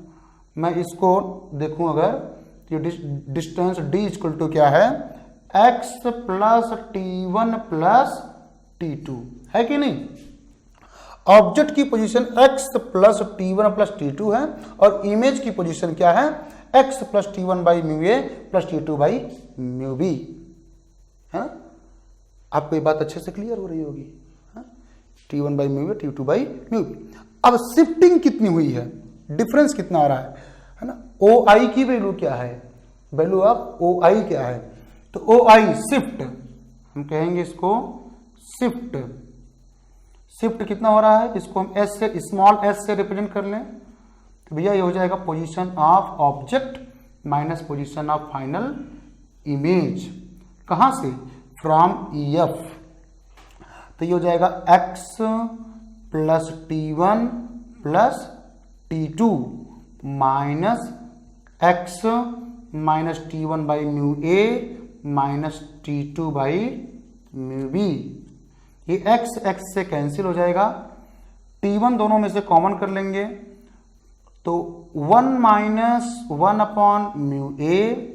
मैं इसको देखूं अगर, ये डिस्टेंस d इक्वल टू क्या है, x plus t1 plus t2 है कि नहीं। ऑब्जेक्ट की position x plus t1 plus t2 है और इमेज की पोजीशन क्या है, x plus t1 by mu A plus t2 by mu B, है। आपको ये बात अच्छे से क्लियर हो रही होगी, t1 by mu A t2 by mu B. अब शिफ्टिंग कितनी हुई है, डिफरेंस कितना आ रहा है ना। ओ आई की वैल्यू क्या है, वैल्यू ऑफ ओ आई क्या है, तो ओ आई शिफ्ट, हम कहेंगे इसको शिफ्ट। शिफ्ट कितना हो रहा है, इसको हम एस से, स्मॉल एस से रिप्रेजेंट कर लें तो भैया ये हो जाएगा position of object minus position of final image, कहां से, फ्रॉम EF। तो ये हो जाएगा x plus t1 plus t2 minus x minus t1 by mu A minus t2 by mu B. ये x से कैंसिल हो जाएगा, t1 दोनों में से कॉमन कर लेंगे तो 1 minus 1 upon mu A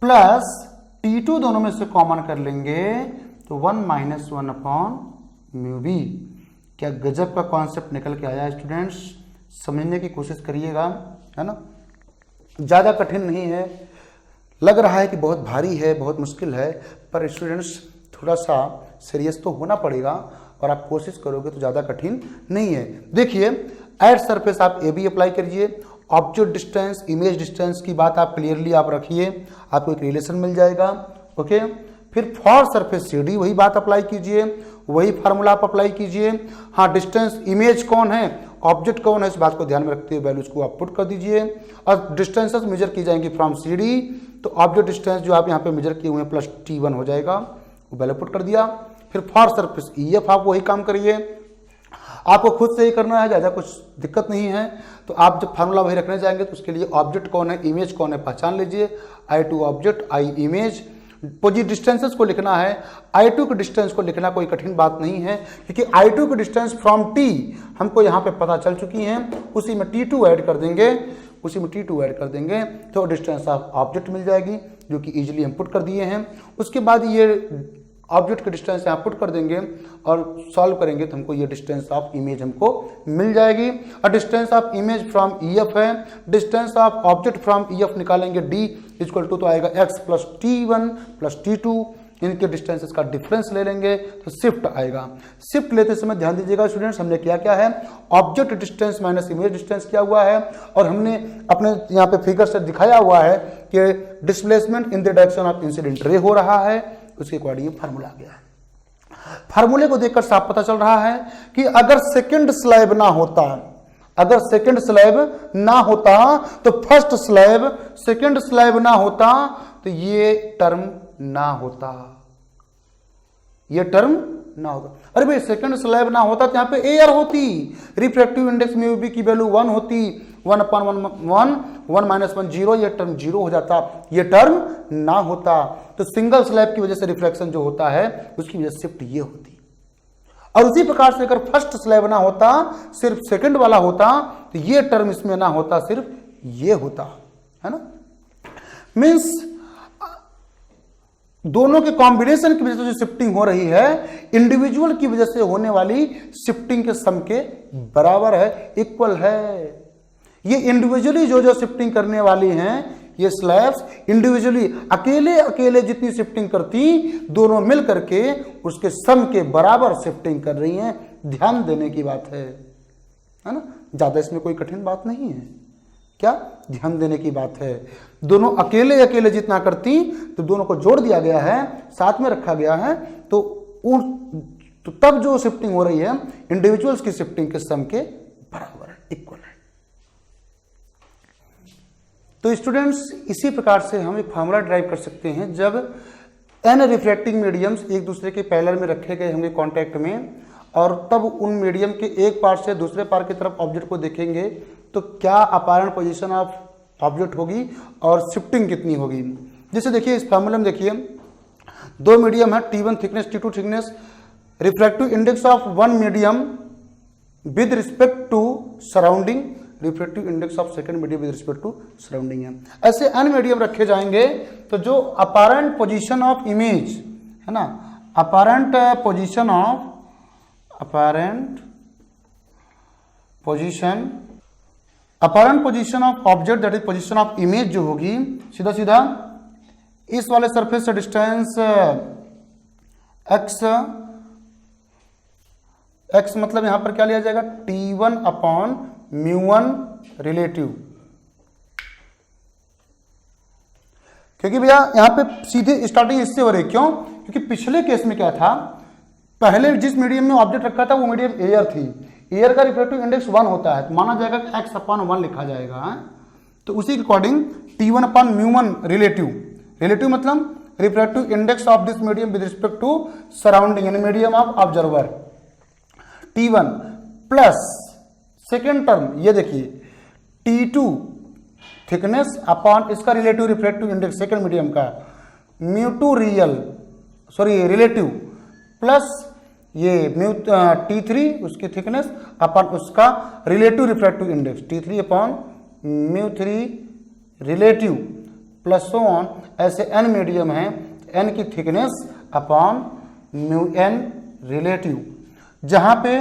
plus t2 दोनों में से कॉमन कर लेंगे तो 1 माइनस 1 अपॉन म्यू बी। क्या गजब का कॉन्सेप्ट निकल के आया स्टूडेंट्स, समझने की कोशिश करिएगा, है ना। ज़्यादा कठिन नहीं है, लग रहा है कि बहुत भारी है, बहुत मुश्किल है, पर स्टूडेंट्स थोड़ा सा सीरियस तो होना पड़ेगा और आप कोशिश करोगे तो ज़्यादा कठिन नहीं है। देखिए एट सरफेस आप ए बी अप्लाई करिए, ऑब्जेक्ट डिस्टेंस इमेज डिस्टेंस की बात आप क्लियरली आप रखिए, आपको एक रिलेशन मिल जाएगा, ओके। फिर फॉर सरफेस सी डी वही बात अप्लाई कीजिए, वही फार्मूला आप अप्लाई कीजिए। हाँ, डिस्टेंस इमेज कौन है, ऑब्जेक्ट कौन है, इस बात को ध्यान में रखते हुए वैल्यूज को आप पुट कर दीजिए और डिस्टेंसेस मेजर की जाएंगी फ्रॉम सी डी। तो ऑब्जेक्ट डिस्टेंस जो आप यहाँ पे मेजर किए हुए हैं प्लस t1 हो जाएगा, वो वैल्यू पुट कर दिया। फिर फॉर सरफेस EF आप वही काम करिए, आपको खुद से ही करना है, ज़्यादा कुछ दिक्कत नहीं है। तो आप जब फार्मूला वही रखने जाएंगे तो उसके लिए ऑब्जेक्ट कौन है, इमेज कौन है, पहचान लीजिए। I2 object, I image. पोजी डिस्टेंसेस को लिखना है, I2 के डिस्टेंस को लिखना कोई कठिन बात नहीं है, क्योंकि I2 की डिस्टेंस फ्रॉम T हमको यहाँ पे पता चल चुकी हैं, उसी में T2 ऐड कर देंगे, तो डिस्टेंस ऑफ ऑब्जेक्ट मिल जाएगी, जो कि इजीली हम पुट कर दिए हैं। उसके बाद ये ऑब्जेक्ट की डिस्टेंस यहाँ पुट कर देंगे और सॉल्व करेंगे तो हमको ये डिस्टेंस ऑफ इमेज हमको मिल जाएगी। और distance of image from EF है, distance of object from EF निकालेंगे D इक्वल टू तो आएगा x plus t1 plus t2, इनके डिस्टेंसेस का डिफरेंस ले लेंगे तो शिफ्ट आएगा। शिफ्ट लेते समय ध्यान दीजिएगा स्टूडेंट्स, हमने किया क्या है, object distance minus image distance किया हुआ है और हमने अपने यहाँ पे फिगर से दिखाया हुआ है कि displacement in the direction of incident रे हो रहा है, उसके अकॉर्डिंग फॉर्मूला आ गया है। फार्मूले को देखकर साफ पता चल रहा है कि अगर सेकंड स्लैब ना होता, तो फर्स्ट स्लैब, सेकंड स्लैब ना होता तो ये टर्म ना होता, अरे भाई सेकंड स्लैब ना होता तो यहाँ पे एयर होती, रिफ्रैक्टिव इंडेक्स म्यू बी की वैल्यू 1 होती, 1 अपॉन 1 माइनस 1 0, ये टर्म 0 हो जाता, ये टर्म ना होता। तो सिंगल स्लैब की वजह से रिफ्लेक्शन जो होता है उसकी वजह से शिफ्ट ये होती। और उसी प्रकार से अगर फर्स्ट स्लैब ना होता, सिर्फ सेकंड वाला होता, तो ये टर्म इसमें ना होता, सिर्फ ये होता, है ना। मीन्स दोनों के कॉम्बिनेशन की वजह से जो शिफ्टिंग हो रही है, इंडिविजुअल की वजह से होने वाली शिफ्टिंग के सम के बराबर है, इक्वल है। ये इंडिविजुअली जो शिफ्टिंग करने वाली हैं, ये स्लैब्स इंडिविजुअली अकेले जितनी शिफ्टिंग करती, दोनों मिल करके उसके सम के बराबर शिफ्टिंग कर रही हैं। ध्यान देने की बात है ना, ज्यादा इसमें कोई कठिन बात नहीं है। क्या ध्यान देने की बात है, दोनों अकेले जितना करती तो दोनों को जोड़ दिया गया है, साथ में रखा गया है, तो तब जो शिफ्टिंग हो रही है इंडिविजुअल्स की शिफ्टिंग के सम के बराबर है, इक्वल है। तो स्टूडेंट्स इसी प्रकार से हम एक फार्मूला ड्राइव कर सकते हैं, जब n रिफ्रैक्टिंग मीडियम्स एक दूसरे के पैरेलल में रखे गए होंगे कांटेक्ट में, और तब उन मीडियम के एक पार्ट से दूसरे पार्ट की तरफ ऑब्जेक्ट को देखेंगे तो क्या अपारेंट पोजीशन ऑफ ऑब्जेक्ट होगी और शिफ्टिंग कितनी होगी। जैसे देखिए इस फार्मूला में देखिए दो मीडियम है, T1 thickness, T2 thickness, refractive index of one medium with respect to surrounding, refractive index of second medium with respect to surrounding है। ऐसे n मीडियम रखे जाएंगे तो जो अपैरेंट पोजीशन ऑफ इमेज है ना, apparent position of object that is position of image जो होगी, सीधा सीधा इस वाले सरफेस से डिस्टेंस x मतलब यहां पर क्या लिया जाएगा, T1 अपॉन μ1 रिलेटिव, क्योंकि भैया यहां पे सीधे स्टार्टिंग इससे हो रही, क्यों, क्योंकि पिछले केस में क्या था, पहले जिस मीडियम में ऑब्जेक्ट रखा था वो मीडियम एयर थी, एयर का रिफ्रैक्टिव इंडेक्स 1 होता है, तो माना जाएगा कि x अपॉन 1 लिखा जाएगा, तो उसी के अकॉर्डिंग T1 अपॉन μ1 रिलेटिव मतलब refractive index of this medium with respect to surrounding यानी medium of observer, T1 plus second term ये देखिए T2 थिकनेस अपॉन इसका relative refractive index second medium का μ2 रिलेटिव प्लस ये T3 उसकी thickness upon उसका relative refractive index T3 upon μ3 relative plus so on, ऐसे n medium है, n की थिकनेस अपॉन μn रिलेटिव, जहां पे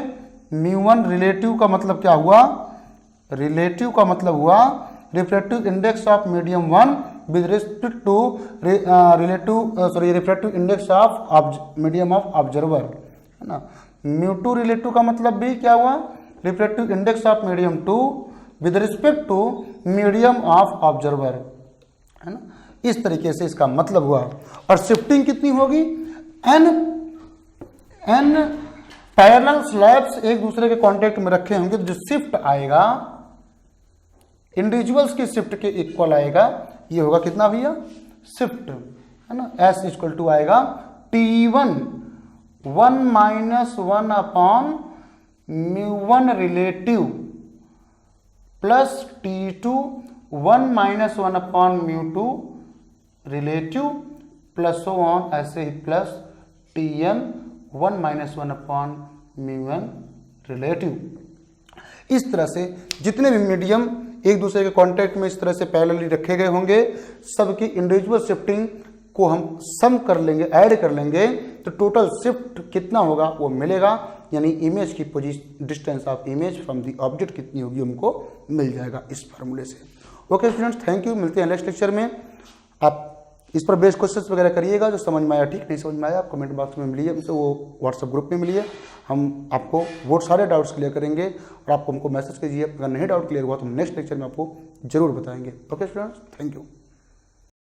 μ1 रिलेटिव का मतलब क्या हुआ, रिलेटिव का मतलब हुआ refractive index of medium 1 with respect to refractive index of medium of observer, है ना। μ2 रिलेटिव का मतलब भी क्या हुआ, refractive index of medium 2 with respect to medium of observer, है ना। इस तरीके से इसका मतलब हुआ। और शिफ्टिंग कितनी होगी, n पैरेलल स्लैब्स एक दूसरे के कांटेक्ट में रखे होंगे तो जो शिफ्ट आएगा इंडिविजुअल्स की शिफ्ट के इक्वल आएगा, ये होगा कितना भैया, शिफ्ट, है ना। S इक्वल टू आएगा T1 1 minus 1 upon μ1 relative plus T2 1 minus 1 upon μ2 relative plus so on, ऐसे ही plus Tn 1 minus 1 upon μn relative. इस तरह से जितने भी मीडियम एक दूसरे के कांटेक्ट में इस तरह से पैरेलली रखे गए होंगे, सबकी इंडिविजुअल शिफ्टिंग को हम सम कर लेंगे, ऐड कर लेंगे, तो टोटल शिफ्ट कितना होगा वो मिलेगा, यानी इमेज की position distance of image from the object कितनी होगी हमको मिल जाएगा इस फार्मूले से। ओके स्टूडेंट्स, थैंक यू, मिलते हैं नेक्स्ट लेक्चर में। आप इस पर बेस्ड क्वेश्चंस वगैरह करिएगा, जो समझ में आया ठीक, नहीं समझ में आया आप कमेंट बॉक्स में मिलिए, हमसे वो व्हाट्सएप ग्रुप में मिलिए, हम आपको वो सारे डाउट्स क्लियर करेंगे और आप हमको मैसेज कीजिए। अगर नहीं डाउट क्लियर हुआ तो हम नेक्स्ट लेक्चर में आपको जरूर बताएंगे। Okay students, thank you.